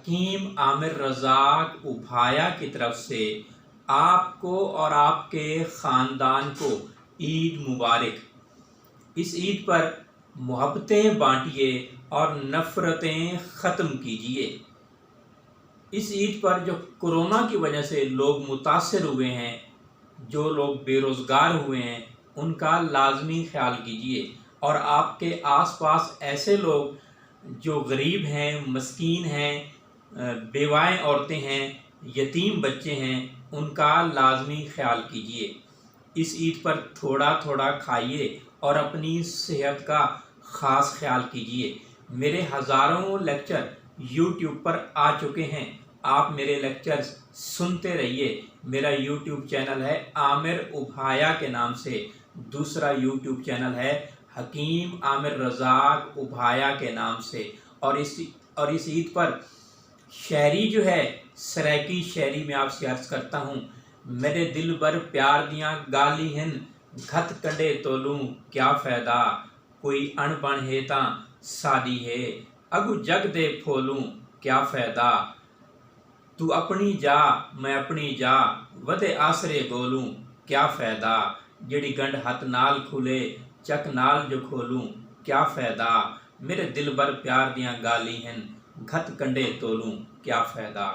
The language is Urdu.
حکیم عامر رزاق ابھایا کی طرف سے آپ کو اور آپ کے خاندان کو عید مبارک۔ اس عید پر محبتیں بانٹیے اور نفرتیں ختم کیجیے۔ اس عید پر جو کورونا کی وجہ سے لوگ متاثر ہوئے ہیں، جو لوگ بے روزگار ہوئے ہیں، ان کا لازمی خیال کیجیے، اور آپ کے آس پاس ایسے لوگ جو غریب ہیں، مسکین ہیں، بیوائیں عورتیں ہیں، یتیم بچے ہیں، ان کا لازمی خیال کیجیے۔ اس عید پر تھوڑا تھوڑا کھائیے اور اپنی صحت کا خاص خیال کیجیے۔ میرے ہزاروں لیکچر یوٹیوب پر آ چکے ہیں، آپ میرے لیکچرز سنتے رہیے۔ میرا یوٹیوب چینل ہے عامر ابھایا کے نام سے، دوسرا یوٹیوب چینل ہے حکیم عامر رزاق ابھایا کے نام سے۔ اور اس عید پر شاعری جو ہے، سرائکی شاعری میں آپ سے عرض کرتا ہوں۔ میرے دل بر پیار دیاں گالی ہن، گھت کنڈے تولوں کیا فائدہ، کوئی ان بن ہے تاں سادی ہے، اگو جگ دے پھولوں کیا فائدہ، تو اپنی جا میں اپنی جا، ودے آسرے گولوں کیا فائدہ، جڑی گنڈ ہاتھ نال کھلے چک نال جو کھولوں کیا فائدہ، میرے دل بر پیار دیاں گالی ہن، گھت کنڈے تولوں کیا فائدہ۔